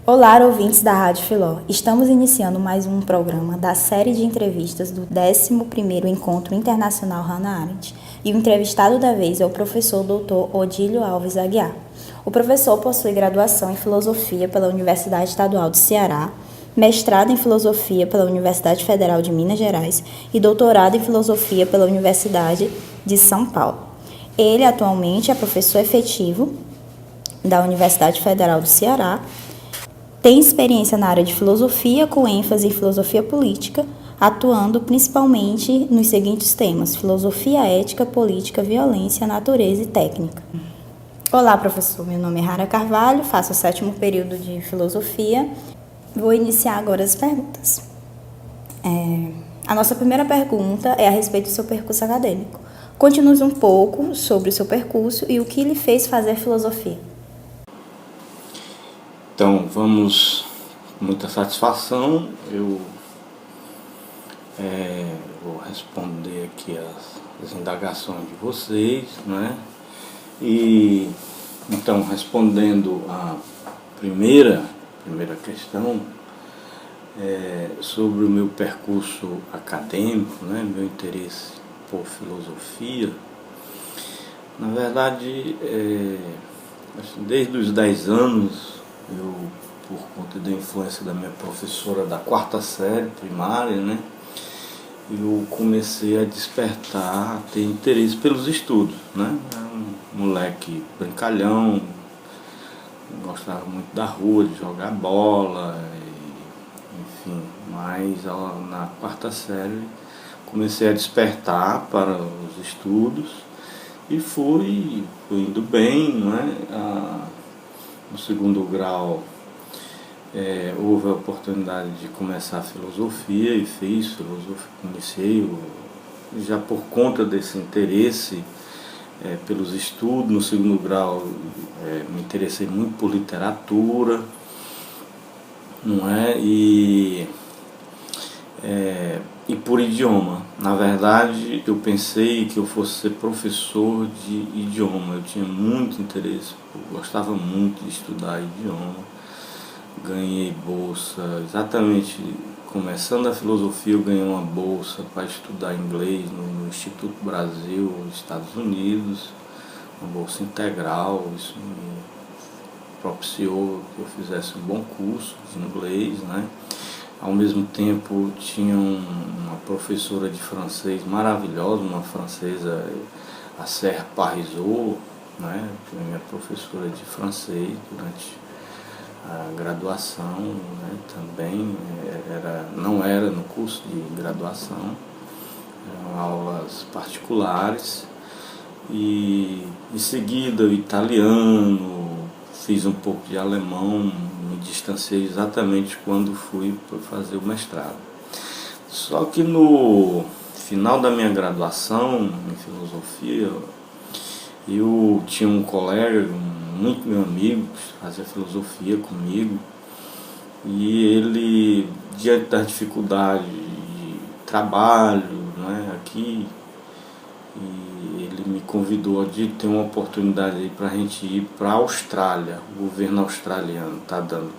Olá, ouvintes da Rádio Filó. Estamos iniciando mais um programa da série de entrevistas do 11º Encontro Internacional Hannah Arendt. E o entrevistado da vez é o professor Dr. Odílio Alves Aguiar. O professor possui graduação em Filosofia pela Universidade Estadual do Ceará, mestrado em Filosofia pela Universidade Federal de Minas Gerais e doutorado em Filosofia pela Universidade de São Paulo. Ele atualmente é professor efetivo da Universidade Federal do Ceará. Tem experiência na área de filosofia, com ênfase em filosofia política, atuando principalmente nos seguintes temas: filosofia, ética, política, violência, natureza e técnica. Olá, professor. Meu nome é Rara Carvalho, faço o 7º período de filosofia. Vou iniciar agora as perguntas. A nossa primeira pergunta é a respeito do seu percurso acadêmico. Conte-nos um pouco sobre o seu percurso e o que lhe fez fazer filosofia. Então, vamos, com muita satisfação, eu vou responder aqui as indagações de vocês, né? E, então, respondendo a primeira questão, sobre o meu percurso acadêmico, né? Meu interesse por filosofia, na verdade, desde os 10 anos, eu, por conta da influência da minha professora da 4ª série primária, né, eu comecei a despertar, a ter interesse pelos estudos, né? Era um moleque brincalhão, gostava muito da rua, de jogar bola, enfim, mas na 4ª série comecei a despertar para os estudos e fui indo bem, né? No 2º grau houve a oportunidade de começar a filosofia e fiz filosofia, iniciei já por conta desse interesse pelos estudos. No 2º grau me interessei muito por literatura, não é? E por idioma. Na verdade, eu pensei que eu fosse ser professor de idioma. Eu tinha muito interesse, eu gostava muito de estudar idioma. Ganhei bolsa, exatamente começando a filosofia, eu ganhei uma bolsa para estudar inglês no Instituto Brasil, nos Estados Unidos, uma bolsa integral. Isso me propiciou que eu fizesse um bom curso de inglês, né? Ao mesmo tempo, tinha uma professora de francês maravilhosa, uma francesa, a Serre Parisot, né? Foi minha professora de francês durante a graduação, né? Também não era no curso de graduação, eram aulas particulares. E em seguida o italiano, fiz um pouco de alemão, me distanciei exatamente quando fui fazer o mestrado. Só que no final da minha graduação em filosofia, eu tinha um colega, muito meu amigo, que fazia filosofia comigo, e ele, diante das dificuldades de trabalho, né, aqui, e ele me convidou de ter uma oportunidade para a gente ir para a Austrália. O governo australiano está dando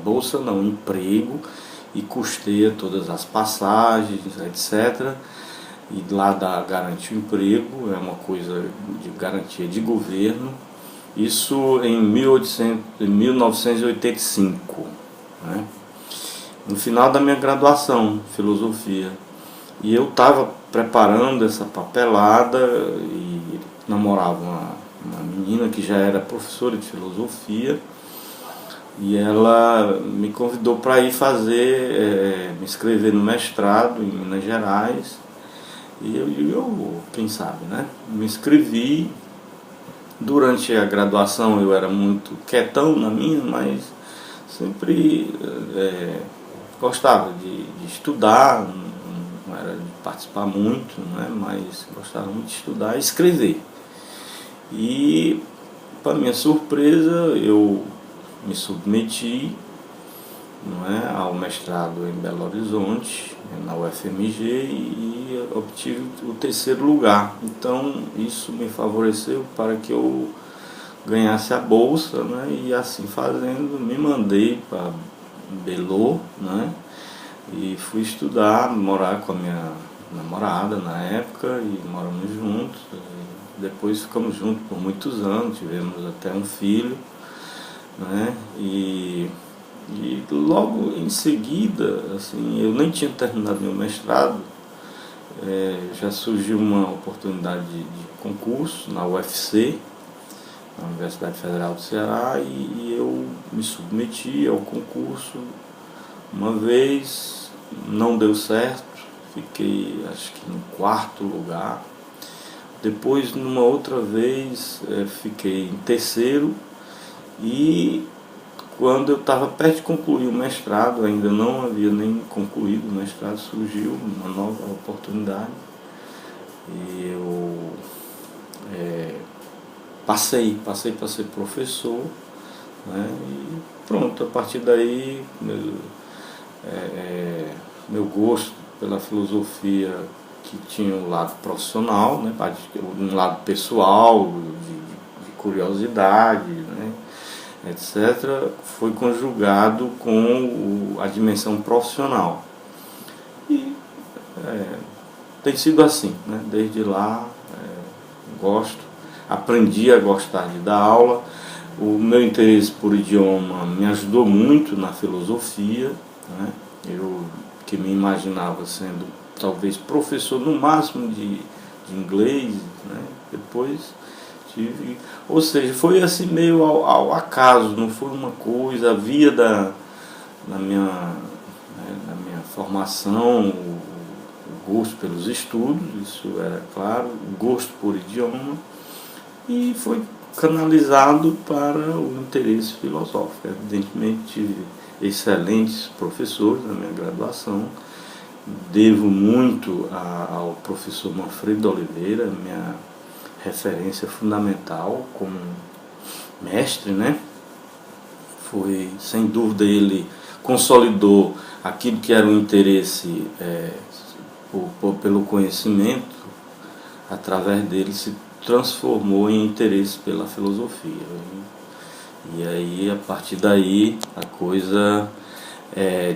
bolsa não, emprego, e custeia todas as passagens, etc. E lá garante o emprego, é uma coisa de garantia de governo. Isso em 1985, né? No final da minha graduação, filosofia. E eu estava preparando essa papelada e namorava uma menina que já era professora de filosofia, e ela me convidou para ir me inscrever no mestrado em Minas Gerais. E eu quem sabe, né? Me inscrevi. Durante a graduação eu era muito quietão na minha, mas sempre gostava de estudar. Não era de participar muito, né, mas gostava muito de estudar e escrever. E, para minha surpresa, eu me submeti, não é, ao mestrado em Belo Horizonte, na UFMG, e obtive o 3º lugar. Então, isso me favoreceu para que eu ganhasse a bolsa, né? E assim fazendo, me mandei para Belo, né? E fui estudar, morar com a minha namorada na época e moramos juntos. Depois ficamos juntos por muitos anos, tivemos até um filho, né? E logo em seguida, assim, eu nem tinha terminado meu mestrado, já surgiu uma oportunidade de concurso na UFC, na Universidade Federal do Ceará, e eu me submeti ao concurso uma vez, não deu certo, fiquei acho que em quarto lugar. Depois, numa outra vez, fiquei em terceiro, e quando eu estava perto de concluir o mestrado, ainda não havia nem concluído o mestrado, surgiu uma nova oportunidade e eu passei para ser professor, né? E pronto, a partir daí meu gosto pela filosofia, que tinha um lado profissional, né? Um lado pessoal, de curiosidade, né? etc., foi conjugado com a dimensão profissional. E tem sido assim, né? Desde lá gosto, aprendi a gostar de dar aula. O meu interesse por idioma me ajudou muito na filosofia, né? Eu que me imaginava sendo talvez professor no máximo de inglês, né? Depois ou seja, foi assim meio ao acaso, não foi uma coisa, havia na minha formação o gosto pelos estudos, isso era claro, o gosto por idioma, e foi canalizado para o interesse filosófico. Evidentemente tive excelentes professores na minha graduação, devo muito ao professor Manfredo Oliveira, minha referência fundamental como mestre, né? Foi, sem dúvida, ele consolidou aquilo que era o interesse pelo conhecimento, através dele se transformou em interesse pela filosofia. E aí, a partir daí, a coisa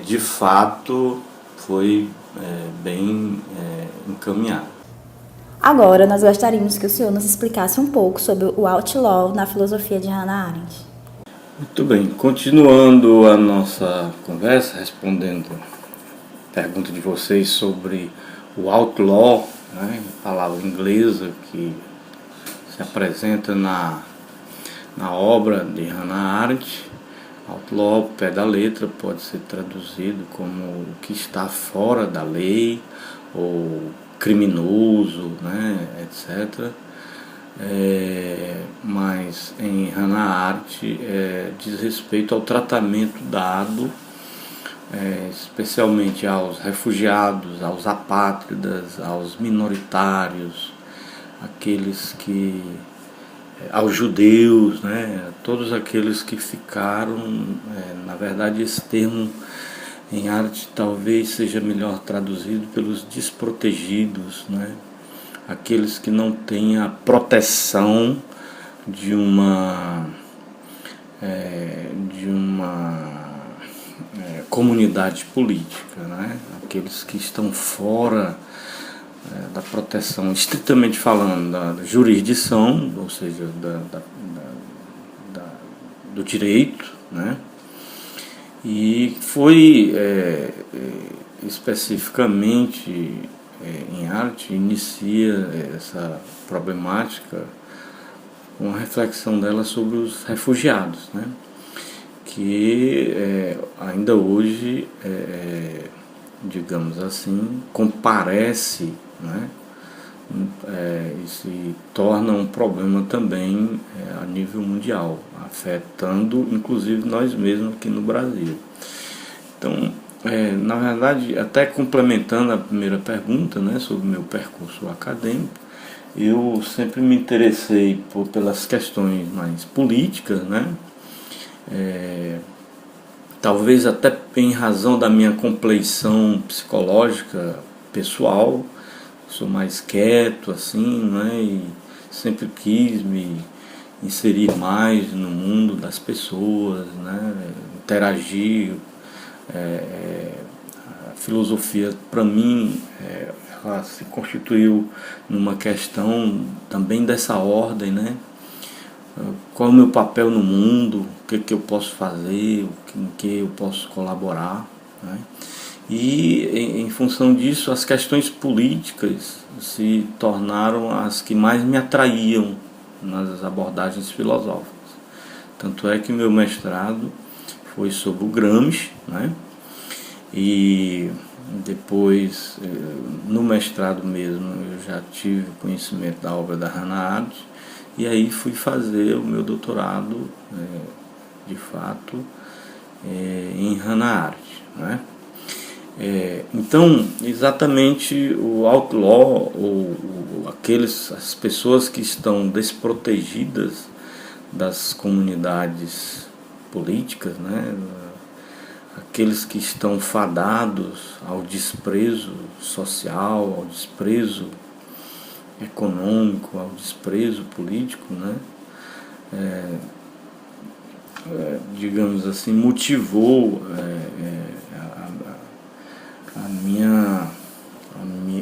de fato foi bem encaminhada. Agora, nós gostaríamos que o senhor nos explicasse um pouco sobre o outlaw na filosofia de Hannah Arendt. Muito bem, continuando a nossa conversa, respondendo a pergunta de vocês sobre o outlaw, né, palavra inglesa que se apresenta na obra de Hannah Arendt. Outlaw, pé da letra, pode ser traduzido como o que está fora da lei, ou criminoso, né, etc. Mas em Hannah Arendt diz respeito ao tratamento dado, especialmente aos refugiados, aos apátridas, aos minoritários, aos judeus, né, todos aqueles que ficaram, na verdade esse termo em arte talvez seja melhor traduzido pelos desprotegidos, né? Aqueles que não têm a proteção de uma comunidade política, né? Aqueles que estão fora da proteção, estritamente falando, da jurisdição, ou seja, do direito, né? E foi especificamente em arte, inicia essa problemática, uma reflexão dela sobre os refugiados, né? Que ainda hoje, digamos assim, comparece, né? E se torna um problema também a nível mundial, afetando inclusive nós mesmos aqui no Brasil. Então, na verdade, até complementando a primeira pergunta, né, sobre o meu percurso acadêmico, eu sempre me interessei pelas questões mais políticas, né? Talvez até em razão da minha compleição psicológica pessoal, sou mais quieto assim, né? E sempre quis me inserir mais no mundo das pessoas, né? Interagir. A filosofia, para mim, ela se constituiu numa questão também dessa ordem, né? Qual é o meu papel no mundo, o que eu posso fazer, em que eu posso colaborar, né? E em função disso, as questões políticas se tornaram as que mais me atraíam nas abordagens filosóficas. Tanto é que meu mestrado foi sobre o Gramsci, né? E depois, no mestrado mesmo, eu já tive conhecimento da obra da Hannah Arendt, e aí fui fazer o meu doutorado, de fato, em Hannah Arendt, né? Então, exatamente o outlaw, ou as pessoas que estão desprotegidas das comunidades políticas, né? Aqueles que estão fadados ao desprezo social, ao desprezo econômico, ao desprezo político, né? Digamos assim, motivou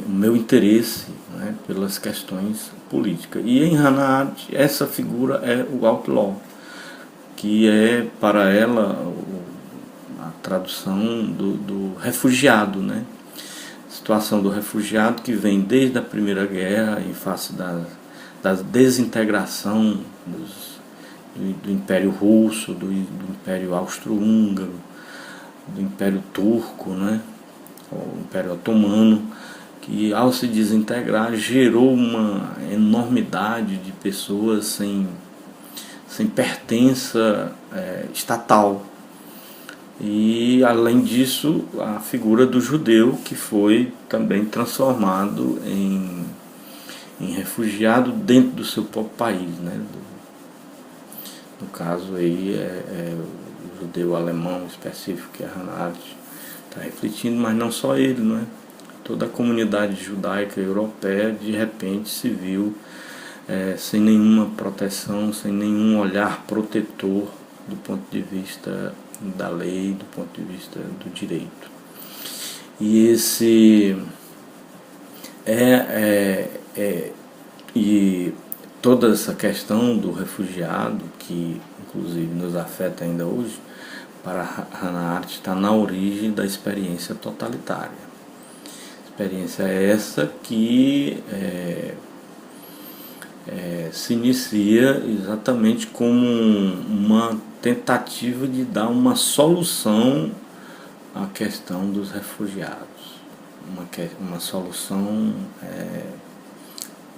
o meu interesse, né, pelas questões políticas. E em Hannah Arendt, essa figura é o outlaw, que é para ela a tradução do refugiado, né? A situação do refugiado que vem desde a Primeira Guerra em face da desintegração do Império Russo, do Império Austro-Húngaro, do Império Turco, né? O Império Otomano, que ao se desintegrar gerou uma enormidade de pessoas sem pertença estatal. E além disso, a figura do judeu, que foi também transformado em refugiado dentro do seu próprio país, né? No caso aí o judeu alemão específico, que é Hannah Arendt está refletindo, mas não só ele, né? Toda a comunidade judaica europeia de repente se viu sem nenhuma proteção, sem nenhum olhar protetor do ponto de vista da lei, do ponto de vista do direito. E e toda essa questão do refugiado, que inclusive nos afeta ainda hoje, para Hannah Arendt está na origem da experiência totalitária. Experiência essa que se inicia exatamente como uma tentativa de dar uma solução à questão dos refugiados, uma solução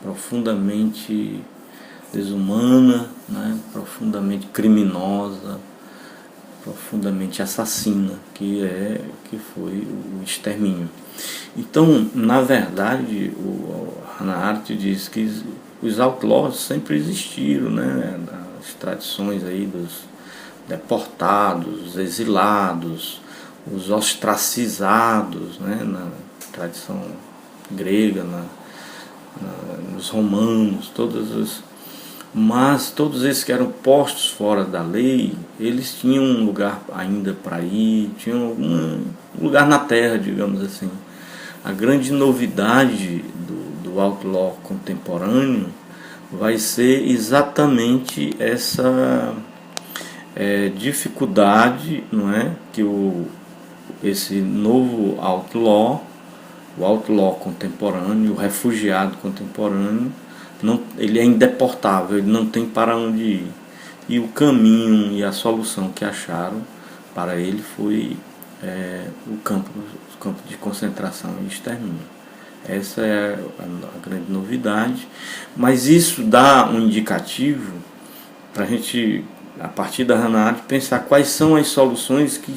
profundamente desumana, né? Profundamente criminosa, profundamente assassina, que foi o extermínio. Então, na verdade, Hannah Arendt diz que os outlaws sempre existiram, né? As tradições aí dos deportados, os exilados, os ostracizados, né? Na tradição grega, nos romanos, mas todos esses que eram postos fora da lei, eles tinham um lugar ainda para ir, tinham um lugar na terra, digamos assim. A grande novidade do outlaw contemporâneo vai ser exatamente essa dificuldade, não é, que esse novo outlaw, o outlaw contemporâneo, o refugiado contemporâneo, ele é indeportável, ele não tem para onde ir. E o caminho e a solução que acharam para ele foi o campo de concentração e extermínio. Essa é a grande novidade, mas isso dá um indicativo para a gente, a partir da Hannah Arendt, pensar quais são as soluções que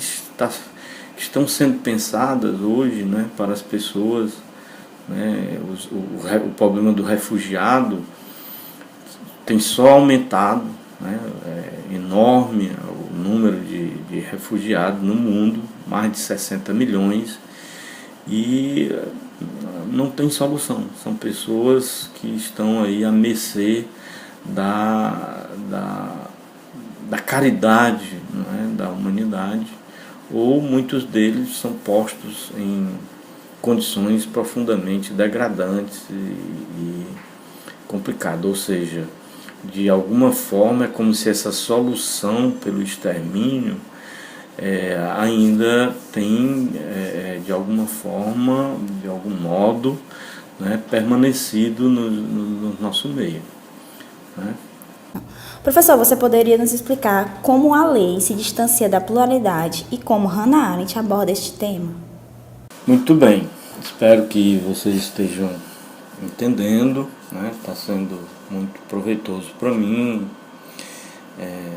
estão sendo pensadas hoje, né, para as pessoas. Né, o problema do refugiado tem só aumentado, né, é enorme o número de refugiados no mundo, mais de 60 milhões, e não tem solução. São pessoas que estão aí à mercê da caridade, não é? Da humanidade, ou muitos deles são postos em condições profundamente degradantes e complicadas, ou seja, de alguma forma é como se essa solução pelo extermínio ainda tem, de alguma forma, de algum modo, né, permanecido no nosso meio. Né? Professor, você poderia nos explicar como a lei se distancia da pluralidade e como Hannah Arendt aborda este tema? Muito bem, espero que vocês estejam entendendo, né? Está sendo muito proveitoso para mim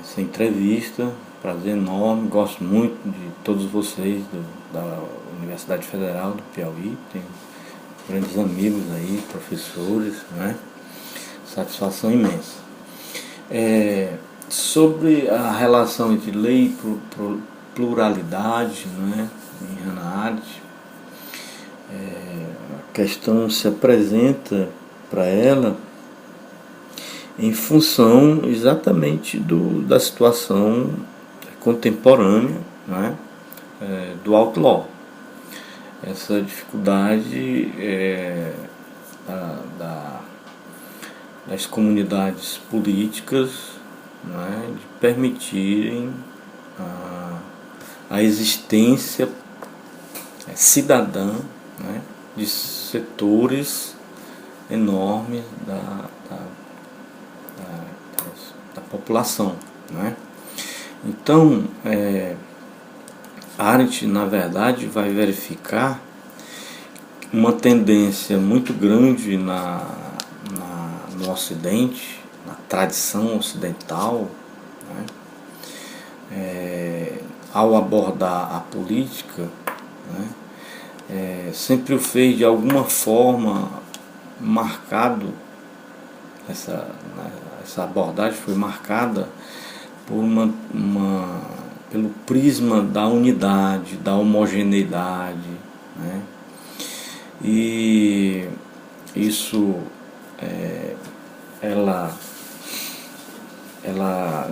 essa entrevista, prazer enorme, gosto muito de todos vocês da Universidade Federal do Piauí, tenho grandes amigos aí, professores, né? Satisfação imensa. Sobre a relação entre lei e pluralidade, né, em Hannah Arendt, a questão se apresenta para ela em função exatamente da situação contemporânea, né, do outlaw. Essa dificuldade das comunidades políticas, né, de permitirem a existência cidadã, né, de setores enormes da população. Né? Então, Arendt, na verdade, vai verificar uma tendência muito grande no Ocidente, na tradição ocidental, né? Ao abordar a política, né? Sempre o fez de alguma forma marcado, essa abordagem foi marcada por pelo prisma da unidade, da homogeneidade, né? E isso ela,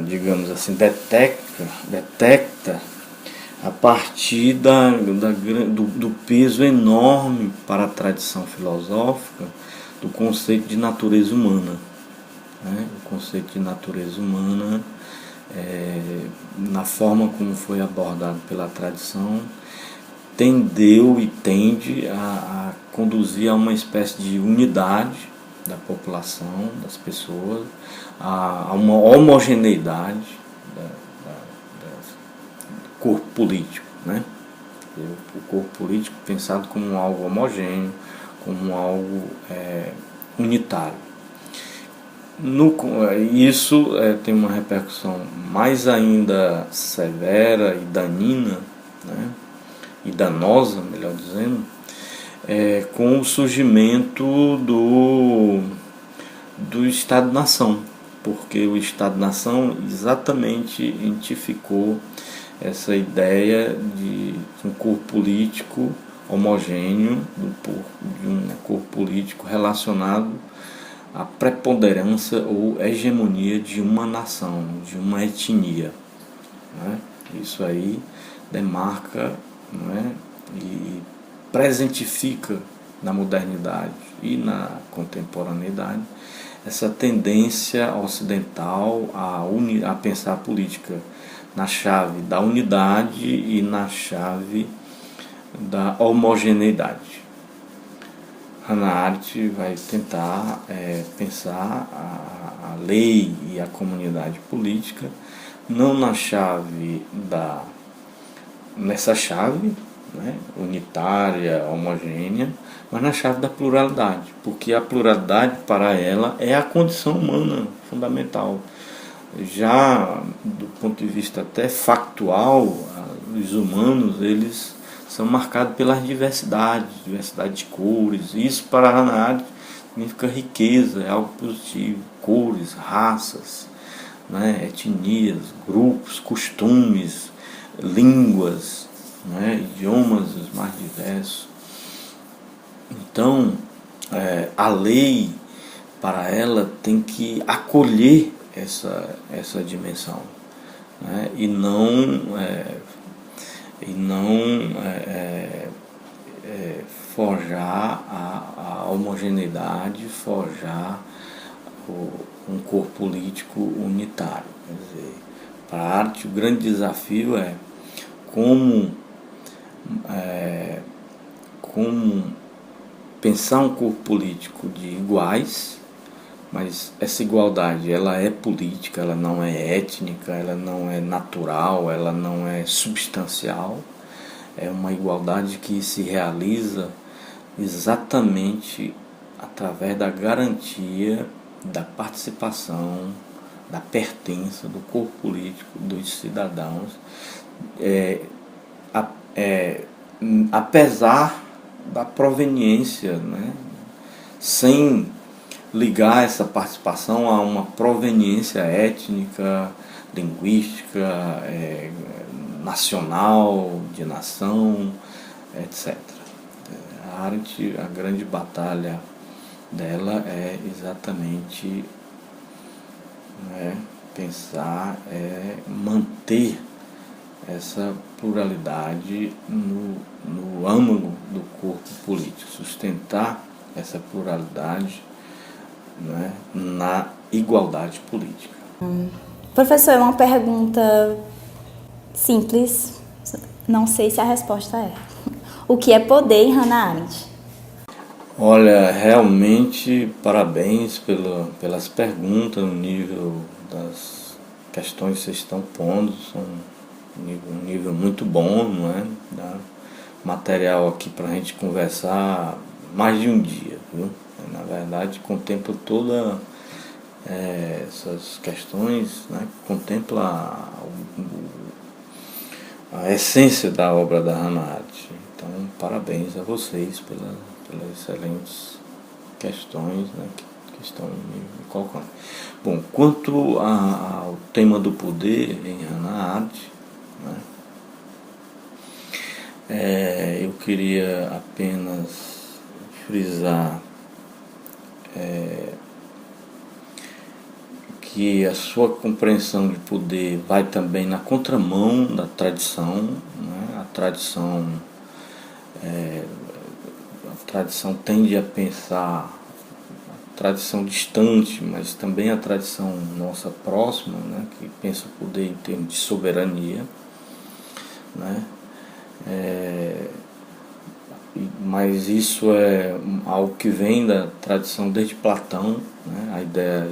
digamos assim, detecta a partir do peso enorme para a tradição filosófica do conceito de natureza humana. Né? O conceito de natureza humana, na forma como foi abordado pela tradição, tendeu e tende a conduzir a uma espécie de unidade da população, das pessoas, a uma homogeneidade do corpo político, né? O corpo político pensado como algo homogêneo, como algo unitário. Isso tem uma repercussão mais ainda severa e danina, né? E danosa, melhor dizendo, com o surgimento do Estado-nação, porque o Estado-nação exatamente identificou essa ideia de um corpo político homogêneo, de um corpo político relacionado à preponderância ou hegemonia de uma nação, de uma etnia. Né? Isso aí demarca, né, e presentifica na modernidade e na contemporaneidade essa tendência ocidental a pensar a política na chave da unidade e na chave da homogeneidade. Hannah Arendt vai tentar pensar a lei e a comunidade política não nessa chave, né, unitária, homogênea, mas na chave da pluralidade, porque a pluralidade para ela é a condição humana fundamental. Já do ponto de vista até factual, os humanos eles são marcados pela diversidade de cores. Isso para Hannah Arendt significa riqueza, é algo positivo. Cores, raças, né, etnias, grupos, costumes, línguas, né, idiomas os mais diversos. Então, a lei para ela, tem que acolher essa dimensão, né? E não forjar a homogeneidade, forjar um corpo político unitário. Quer dizer, para a arte o grande desafio é como pensar um corpo político de iguais, mas essa igualdade ela é política, ela não é étnica, ela não é natural, ela não é substancial. É uma igualdade que se realiza exatamente através da garantia da participação, da pertença do corpo político, dos cidadãos, apesar da proveniência, né? Sem ligar essa participação a uma proveniência étnica, linguística, nacional, de nação, etc. A arte, a grande batalha dela é exatamente pensar, manter essa pluralidade no âmago do corpo político, sustentar essa pluralidade, né, na igualdade política. Professor, é uma pergunta simples, não sei se a resposta é. O que é poder em Hannah Arendt? Olha, realmente parabéns pelas perguntas, no nível das questões que vocês estão pondo, são um nível muito bom, não é? Dá material aqui para a gente conversar mais de um dia, viu? Na verdade, contempla toda essas questões, né? Contempla a essência da obra da Hannah Arendt. Então, parabéns a vocês pelas excelentes questões, né, que estão me colocando. Bom, quanto ao tema do poder em Hannah Arendt, né, eu queria apenas frisar que a sua compreensão de poder vai também na contramão da tradição, né? A tradição tende a pensar a tradição distante, mas também a tradição nossa próxima, né? Que pensa o poder em termos de soberania, né? Mas isso é algo que vem da tradição desde Platão, né? A ideia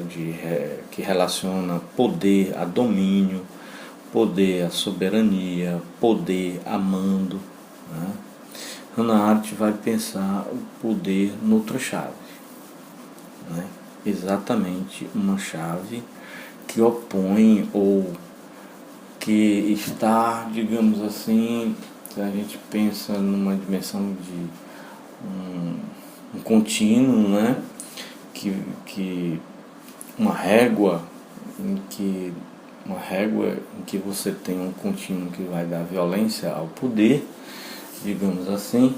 que relaciona poder a domínio, poder a soberania, poder a mando, né? Hannah Arendt vai pensar o poder noutra chave, né? Exatamente uma chave que opõe ou que está, digamos assim, se a gente pensa numa dimensão de um contínuo, né? Que uma régua em que você tem um contínuo que vai dar violência ao poder, digamos assim,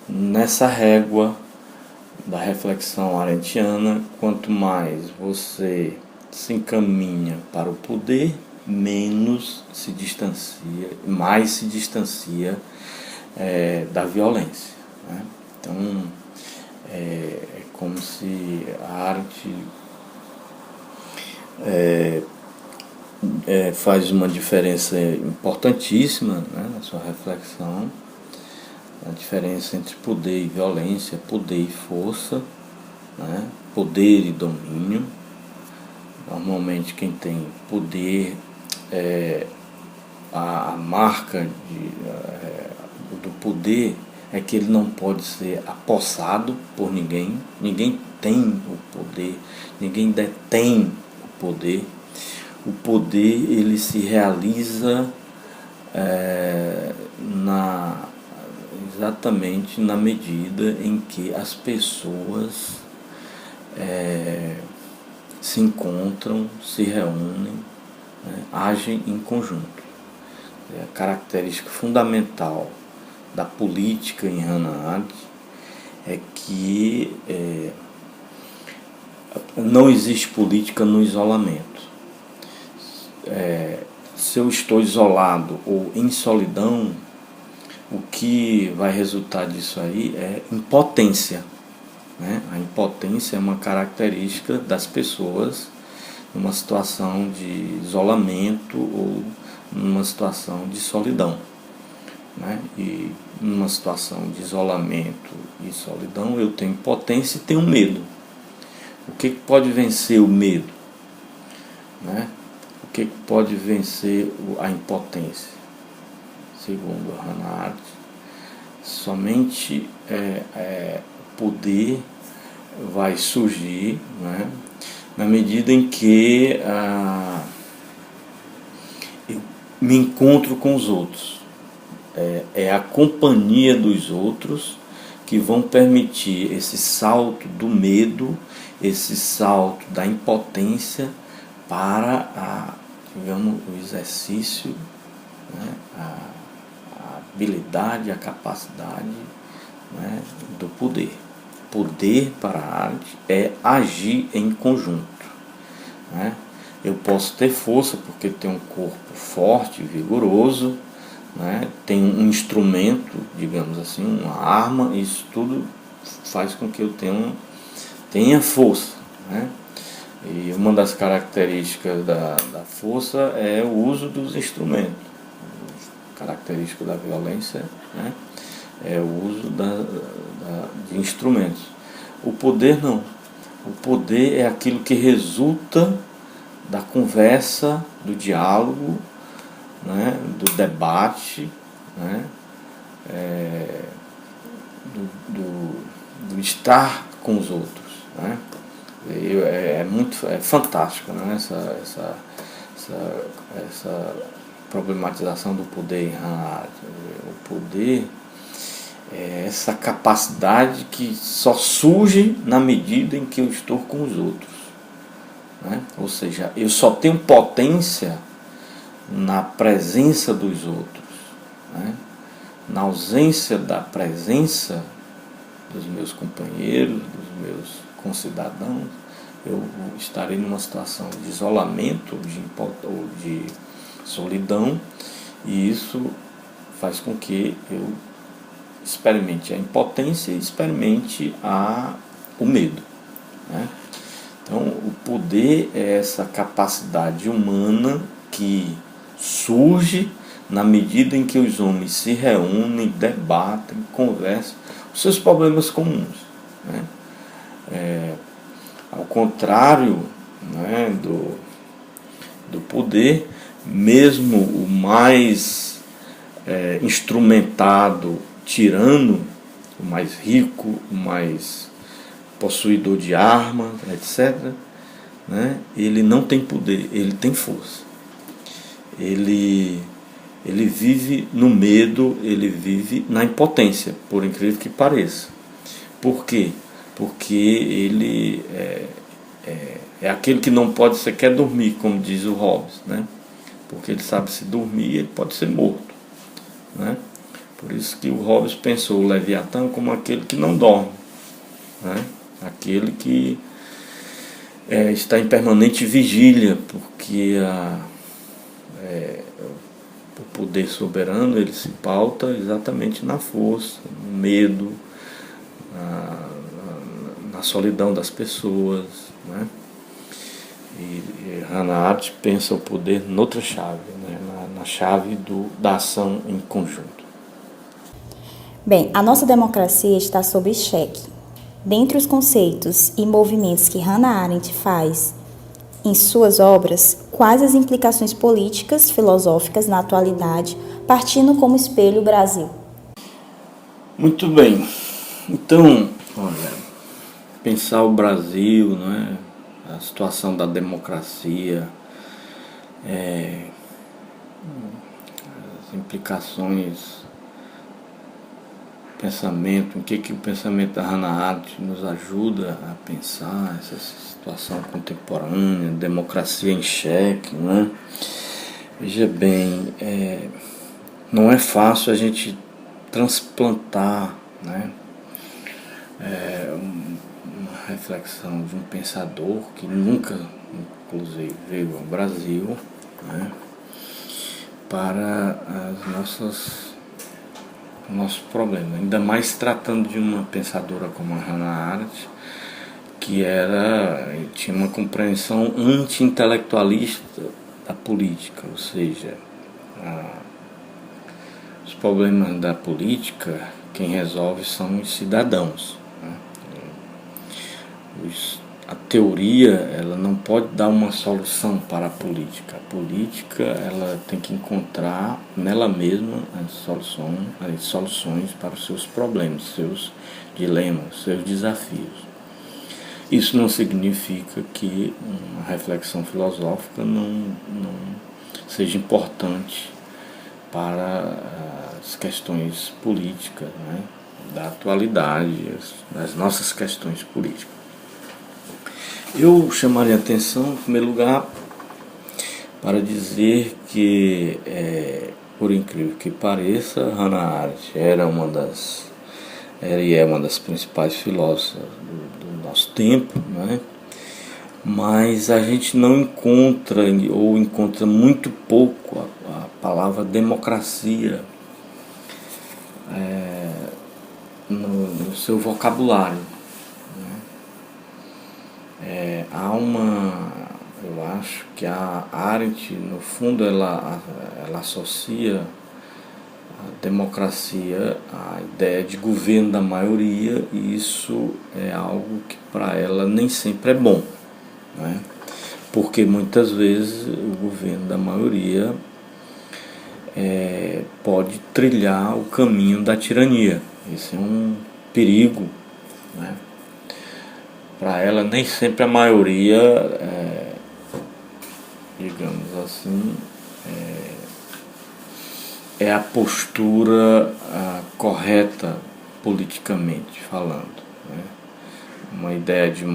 nessa régua da reflexão arendtiana, quanto mais você se encaminha para o poder, menos se distancia, mais se distancia da violência, né? Então, é como se a arte faz uma diferença importantíssima, né, na sua reflexão, a diferença entre poder e violência, poder e força, né, poder e domínio. Normalmente quem tem poder, a marca do poder é que ele não pode ser apossado por ninguém, ninguém tem o poder, ninguém detém o poder. O poder ele se realiza exatamente na medida em que as pessoas se encontram, se reúnem, né, agem em conjunto. A característica fundamental da política em Hannah Arendt é que não existe política no isolamento. Se eu estou isolado ou em solidão, o que vai resultar disso aí é impotência, né? A impotência é uma característica das pessoas numa situação de isolamento ou numa situação de solidão, né? E numa situação de isolamento e solidão eu tenho impotência e tenho medo. O que pode vencer o medo, né? O que pode vencer a impotência? Segundo a Hannah Arendt, somente o poder vai surgir, né, na medida em que eu me encontro com os outros. É a companhia dos outros que vão permitir esse salto do medo, esse salto da impotência para digamos, o exercício, né, a habilidade, a capacidade, né, do poder. Poder para a arte é agir em conjunto, né? Eu posso ter força porque tenho um corpo forte, vigoroso, né? Tenho um instrumento, digamos assim, uma arma, isso tudo faz com que eu tenha força, né? E uma das características da força é o uso dos instrumentos. Característico da violência, né, é o uso de instrumentos. O poder não. O poder é aquilo que resulta da conversa, do diálogo, né, do debate, né, do estar com os outros, né. É fantástico, né, essa problematização do poder em Hannah Arendt. O poder é essa capacidade que só surge na medida em que eu estou com os outros, né? Ou seja, eu só tenho potência na presença dos outros, né? Na ausência da presença dos meus companheiros, dos meus concidadãos, eu estarei numa situação de isolamento ou de solidão, e isso faz com que eu experimente a impotência e experimente o medo, né? Então, o poder é essa capacidade humana que surge na medida em que os homens se reúnem, debatem, conversam os seus problemas comuns, né? Ao contrário, né, do poder, mesmo o mais instrumentado tirano, o mais rico, o mais possuidor de armas, etc., né, ele não tem poder, ele tem força. Ele vive no medo, ele vive na impotência, por incrível que pareça. Por quê? Porque ele é aquele que não pode sequer dormir, como diz o Hobbes, né? Porque ele sabe se dormir, ele pode ser morto, né? Por isso que o Hobbes pensou o Leviatã como aquele que não dorme, né? Aquele que está em permanente vigília, porque o poder soberano ele se pauta exatamente na força, no medo, na solidão das pessoas, né? E Hannah Arendt pensa o poder noutra chave, né? na chave da ação em conjunto. Bem, a nossa democracia está sob xeque. Dentre os conceitos e movimentos que Hannah Arendt faz em suas obras, quais as implicações políticas, filosóficas na atualidade, partindo como espelho o Brasil? Muito bem. Então, olha, pensar o Brasil, não é? A situação da democracia, as implicações, pensamento, o que o pensamento da Hannah Arendt nos ajuda a pensar essa situação contemporânea, democracia em xeque, né? Veja bem, não é fácil a gente transplantar, né, reflexão de um pensador que nunca, inclusive, veio ao Brasil, né, para nossos problemas, ainda mais tratando de uma pensadora como a Hannah Arendt, que tinha uma compreensão anti-intelectualista da política, ou seja, os problemas da política, quem resolve são os cidadãos, né? A teoria, ela não pode dar uma solução para a política. A política, ela tem que encontrar nela mesma as soluções para os seus problemas, seus dilemas, seus desafios. Isso não significa que uma reflexão filosófica não seja importante para as questões políticas, né, da atualidade, das nossas questões políticas. Eu chamaria a atenção, em primeiro lugar, para dizer que, por incrível que pareça, Hannah Arendt era uma das principais filósofas do nosso tempo, né? Mas a gente não encontra, ou encontra muito pouco, a palavra democracia no seu vocabulário. Eu acho que a Arendt, no fundo, ela associa a democracia à ideia de governo da maioria, e isso é algo que para ela nem sempre é bom, né? Porque muitas vezes o governo da maioria pode trilhar o caminho da tirania. Esse é um perigo, né? Para ela, nem sempre a maioria, digamos assim, é a postura correta politicamente falando, né? Uma ideia de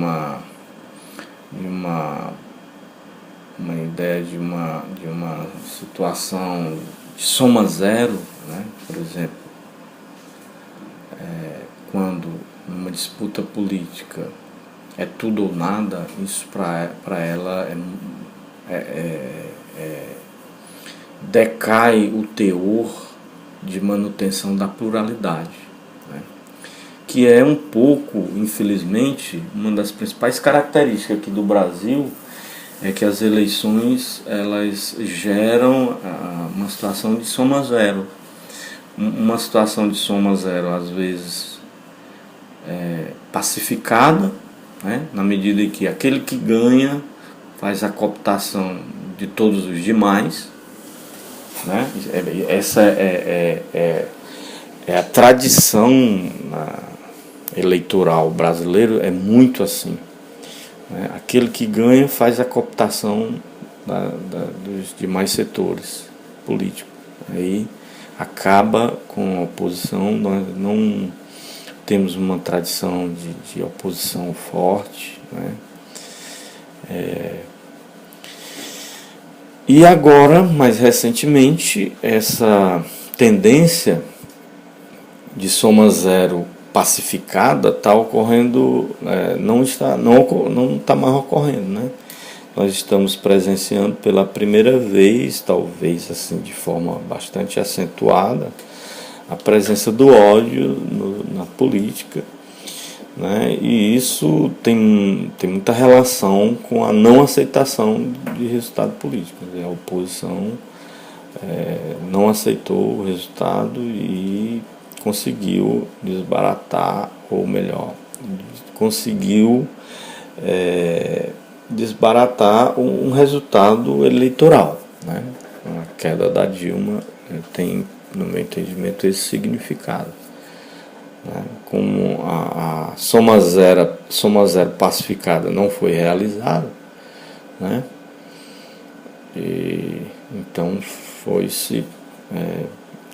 uma situação de soma zero, né? Por exemplo, quando numa disputa política é tudo ou nada, isso para ela decai o teor de manutenção da pluralidade, né? Que é um pouco, infelizmente, uma das principais características aqui do Brasil, é que as eleições, elas geram uma situação de soma zero. Uma situação de soma zero, às vezes, pacificada, né? Na medida em que aquele que ganha faz a cooptação de todos os demais, né? Essa é a tradição eleitoral brasileira, é muito assim, né? Aquele que ganha faz a cooptação dos demais setores políticos. Aí acaba com a oposição. Nós não temos uma tradição de oposição forte, né? E agora, mais recentemente, essa tendência de soma zero pacificada está ocorrendo, não está mais ocorrendo, né? Nós estamos presenciando pela primeira vez, talvez assim de forma bastante acentuada, a presença do ódio na política, né? E isso tem muita relação com a não aceitação de resultado político. A oposição não aceitou o resultado e conseguiu desbaratar, ou melhor, conseguiu desbaratar um resultado eleitoral, né? A queda da Dilma tem, no meu entendimento, esse significado, né? Como a soma zero pacificada não foi realizada, né? E então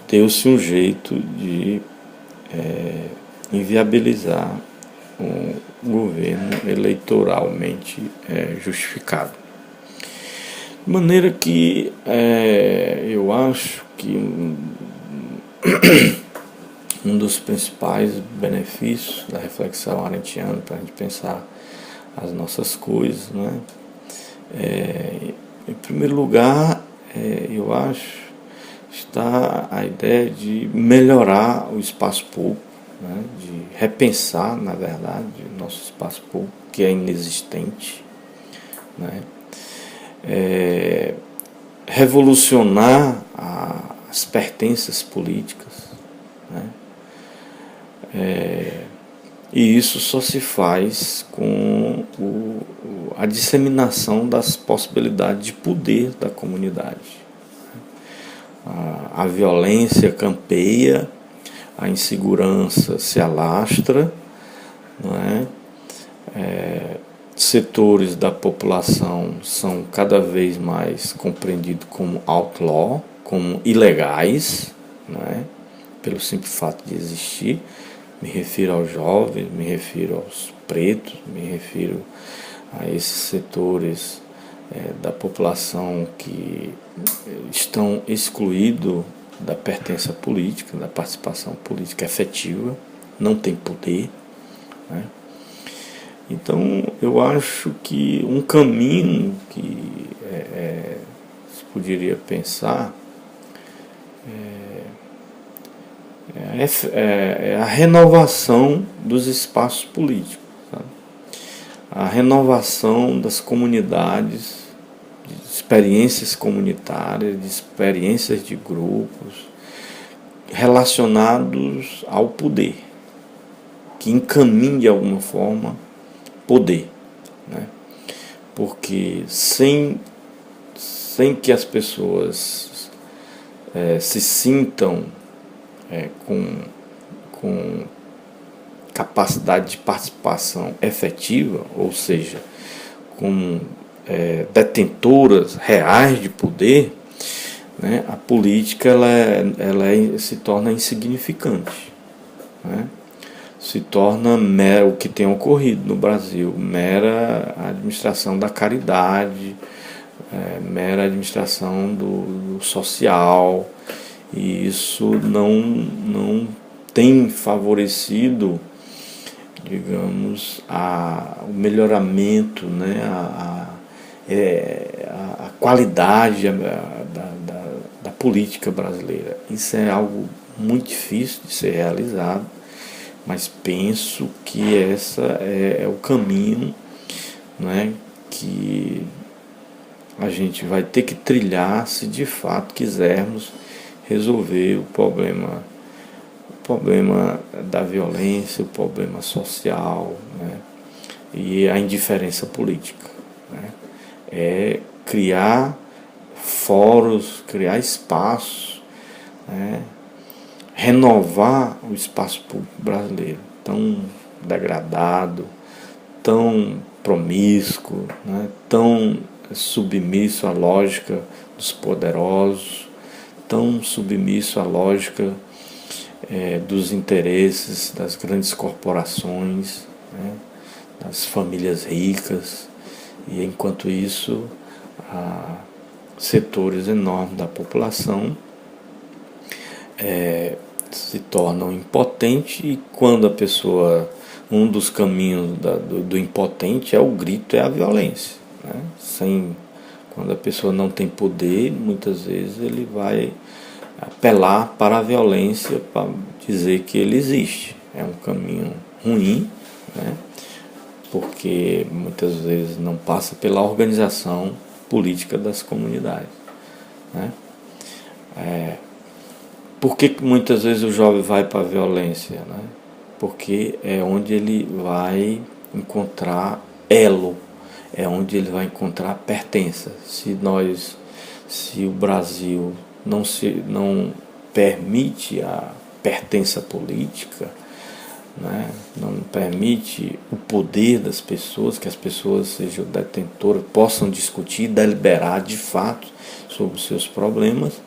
deu-se um jeito de inviabilizar um governo eleitoralmente justificado. De maneira que um dos principais benefícios da reflexão arendtiana para a gente pensar as nossas coisas, né? Em primeiro lugar, eu acho, está a ideia de melhorar o espaço público, né? De repensar, na verdade, o nosso espaço público, que é inexistente, né? Revolucionar as pertenças políticas, né? E isso só se faz com a disseminação das possibilidades de poder da comunidade. A violência campeia, a insegurança se alastra, não é? Setores da população são cada vez mais compreendidos como outlaw, como ilegais, não é? Pelo simples fato de existir. Me refiro aos jovens, me refiro aos pretos, me refiro a esses setores da população que estão excluídos da pertença política, da participação política efetiva, não tem poder, né? Então, eu acho que um caminho que se poderia pensar é a renovação dos espaços políticos, sabe? A renovação das comunidades, de experiências comunitárias, de experiências de grupos relacionados ao poder, que encaminhe de alguma forma poder, né? Porque sem que as pessoas se sintam com capacidade de participação efetiva, ou seja, como detentoras reais de poder, né, a política ela se torna insignificante, né? Se torna o que tem ocorrido no Brasil, mera administração da caridade, mera administração do social, e isso não tem favorecido, digamos, o melhoramento, né, a qualidade da política brasileira. Isso é algo muito difícil de ser realizado, mas penso que essa é o caminho, né, que a gente vai ter que trilhar se de fato quisermos resolver o problema da violência, o problema social, né, e a indiferença política, né? É criar fóruns, criar espaços, né, renovar o espaço público brasileiro, tão degradado, tão promíscuo, né, tão submisso à lógica dos poderosos, tão submisso à lógica dos interesses das grandes corporações, né, das famílias ricas, e enquanto isso há setores enormes da população se tornam impotentes, e quando a pessoa, um dos caminhos do impotente é o grito, é a violência, né? Quando a pessoa não tem poder, muitas vezes ele vai apelar para a violência para dizer que ele existe. É um caminho ruim, né? Porque muitas vezes não passa pela organização política das comunidades, né? Por que muitas vezes o jovem vai para a violência, né? Porque é onde ele vai encontrar elo, é onde ele vai encontrar pertença. Se o Brasil não permite a pertença política, né, não permite o poder das pessoas, que as pessoas sejam detentoras, possam discutir e deliberar de fato sobre os seus problemas,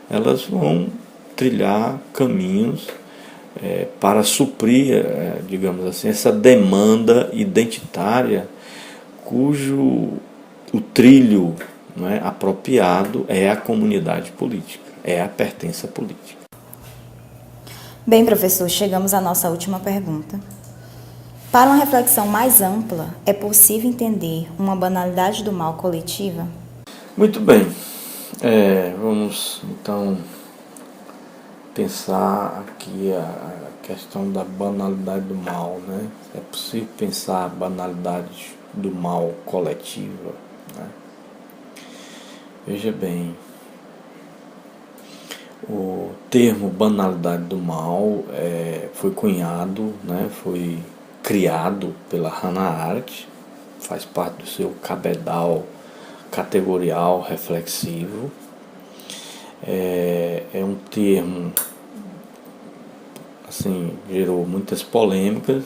elas vão trilhar caminhos para suprir, digamos assim, essa demanda identitária, cujo o trilho, não é, apropriado é a comunidade política, é a pertença política. Bem, professor, chegamos à nossa última pergunta. Para uma reflexão mais ampla, é possível entender uma banalidade do mal coletiva? Muito bem. Vamos então pensar aqui a questão da banalidade do mal, né? É possível pensar a banalidade do mal coletiva, né? Veja bem, o termo banalidade do mal foi cunhado, né? Foi criado pela Hannah Arendt, faz parte do seu cabedal categorial reflexivo. É um termo, assim, gerou muitas polêmicas,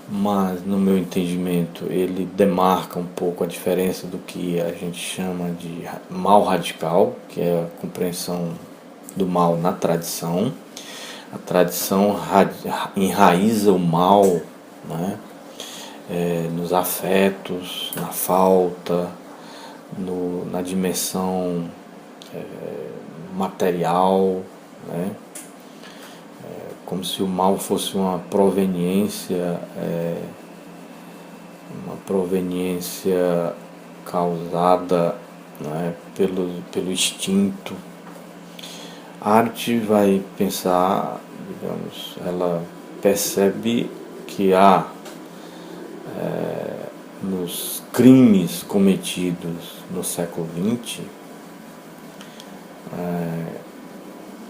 mas no meu entendimento ele demarca um pouco a diferença do que a gente chama de mal radical, que é a compreensão do mal na tradição. A tradição enraiza o mal, né? Nos afetos, na falta, na dimensão material, né? Como se o mal fosse uma proveniência causada, né, pelo instinto. A arte vai pensar, digamos, ela percebe que há nos crimes cometidos no século XX,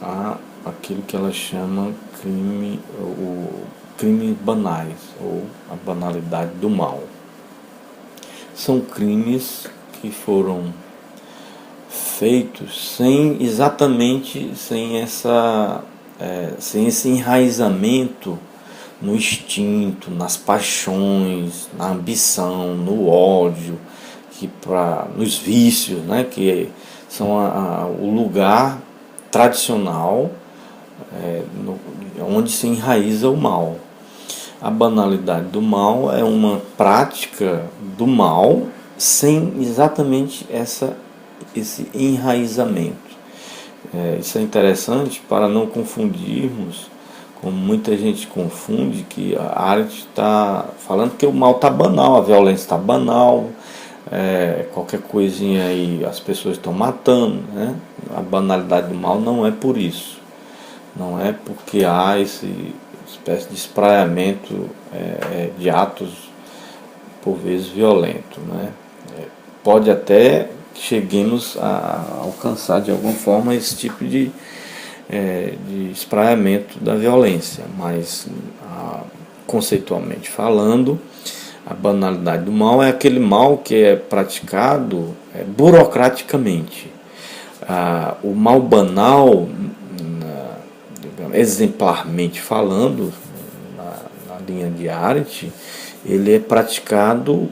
há aquilo que ela chama crimes banais, ou a banalidade do mal. São crimes que foram feitos sem esse enraizamento no instinto, nas paixões, na ambição, no ódio, nos vícios, né, que são o lugar tradicional onde se enraiza o mal. A banalidade do mal é uma prática do mal sem exatamente esse enraizamento. Isso é interessante para não confundirmos, como muita gente confunde, que a arte está falando que o mal está banal, a violência está banal, qualquer coisinha aí as pessoas estão matando, né? A banalidade do mal não é por isso, não é porque há essa espécie de espraiamento de atos por vezes violentos, né? Pode até que cheguemos a alcançar de alguma forma esse tipo de espraiamento da violência, mas conceitualmente falando, a banalidade do mal é aquele mal que é praticado burocraticamente. O mal banal, exemplarmente falando, na linha de Arendt, ele é praticado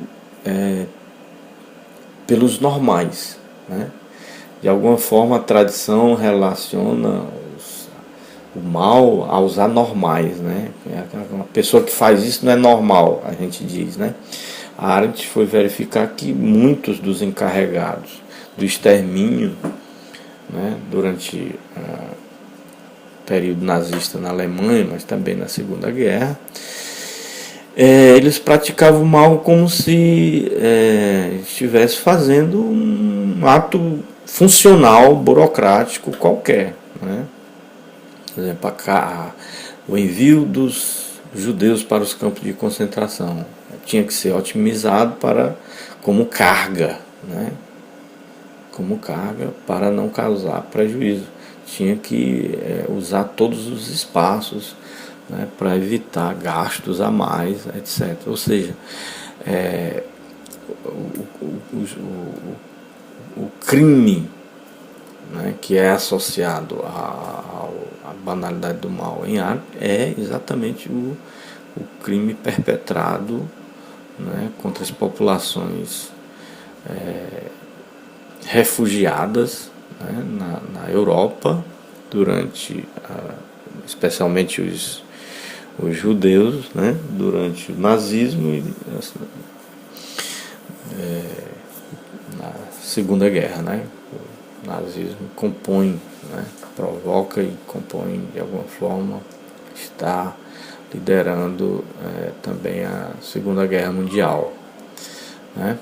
pelos normais, né? De alguma forma a tradição relaciona o mal aos anormais, né? Uma pessoa que faz isso não é normal, a gente diz, né? A Arendt foi verificar que muitos dos encarregados do extermínio, né, durante o período nazista na Alemanha, mas também na Segunda Guerra, eles praticavam o mal como se estivesse fazendo um ato funcional, burocrático qualquer, né? Por exemplo, o envio dos judeus para os campos de concentração tinha que ser otimizado como carga, né? Como carga para não causar prejuízo. Tinha que usar todos os espaços, né, para evitar gastos a mais, etc. Ou seja, o crime, né, que é associado à banalidade do mal em arte é exatamente o crime perpetrado, né, contra as populações refugiadas, né, na Europa, especialmente os judeus, né, durante o nazismo e na Segunda Guerra, né? O nazismo compõe, né, provoca e compõe de alguma forma está liderando também a Segunda Guerra Mundial, né?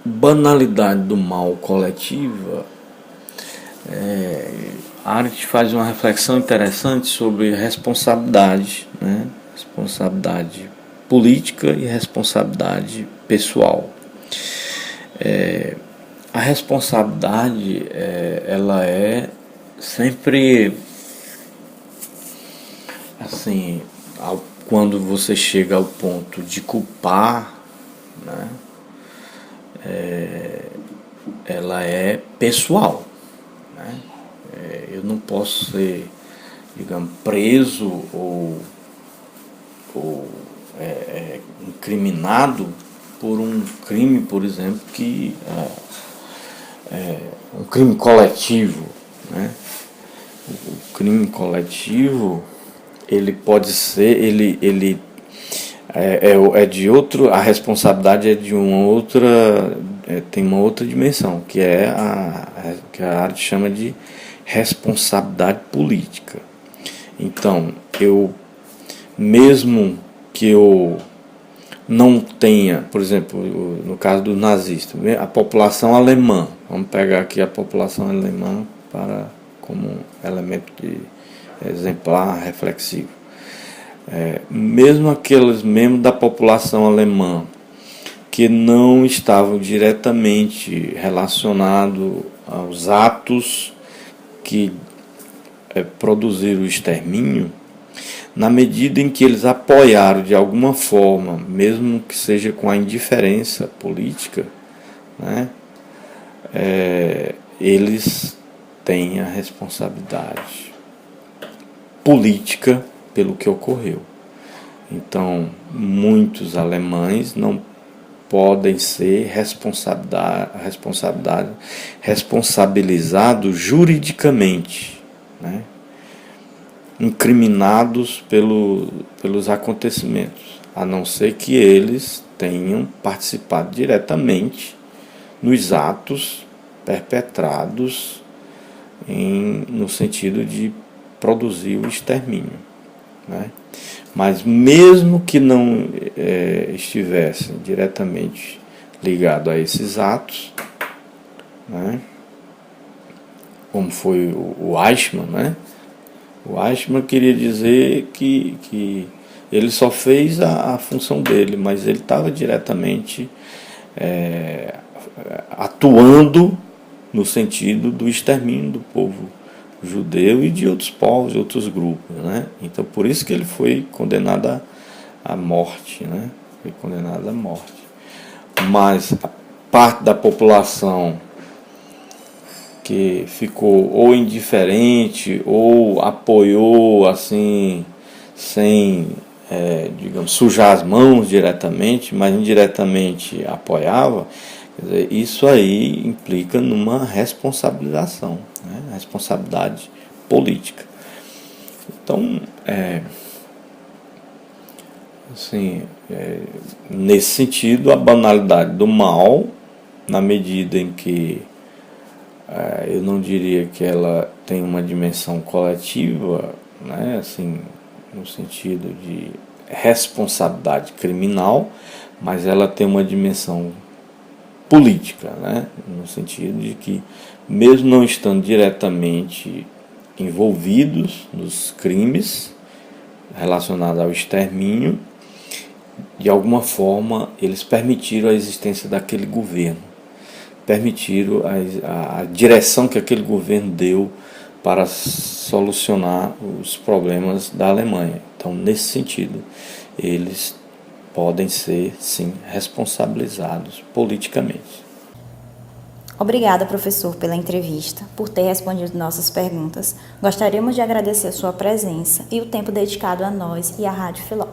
Banalidade do mal coletiva. Arendt faz uma reflexão interessante sobre responsabilidade, né? Responsabilidade política e responsabilidade pessoal. A responsabilidade ela é sempre assim, quando você chega ao ponto de culpar, né? Ela é pessoal, né? Eu não posso ser, digamos, preso ou incriminado por um crime, por exemplo, que um crime coletivo, né? O crime coletivo, ele pode ser, ele de outro, a responsabilidade é de uma outra, tem uma outra dimensão, que que a arte chama de responsabilidade política. Então, mesmo que eu não tenha, por exemplo, no caso do nazista, a população alemã, vamos pegar aqui a população alemã como elemento de exemplar reflexivo. Mesmo aqueles membros da população alemã que não estavam diretamente relacionados aos atos que produziram o extermínio, na medida em que eles apoiaram de alguma forma, mesmo que seja com a indiferença política, né, eles têm a responsabilidade política pelo que ocorreu. Então, muitos alemães não podem ser responsabilizados juridicamente, né? Incriminados pelos acontecimentos, a não ser que eles tenham participado diretamente nos atos perpetrados no sentido de produzir o extermínio, né? Mas mesmo que não estivessem diretamente ligados a esses atos, né? Como foi o Eichmann, né? O Eichmann queria dizer que ele só fez a função dele, mas ele estava diretamente atuando no sentido do extermínio do povo judeu e de outros povos, de outros grupos, né? Então, por isso que ele foi condenado à morte, né? Foi condenado à morte. Mas a parte da população que ficou ou indiferente ou apoiou assim, sem, digamos, sujar as mãos diretamente, mas indiretamente apoiava, quer dizer, isso aí implica numa responsabilização, né? Responsabilidade política. Então, nesse sentido, a banalidade do mal, na medida em que eu não diria que ela tem uma dimensão coletiva, né, assim, no sentido de responsabilidade criminal, mas ela tem uma dimensão política, né, no sentido de que, mesmo não estando diretamente envolvidos nos crimes relacionados ao extermínio, de alguma forma eles permitiram a existência daquele governo, permitiram a direção que aquele governo deu para solucionar os problemas da Alemanha. Então, nesse sentido, eles podem ser, sim, responsabilizados politicamente. Obrigada, professor, pela entrevista, por ter respondido nossas perguntas. Gostaríamos de agradecer a sua presença e o tempo dedicado a nós e à Rádio Filó.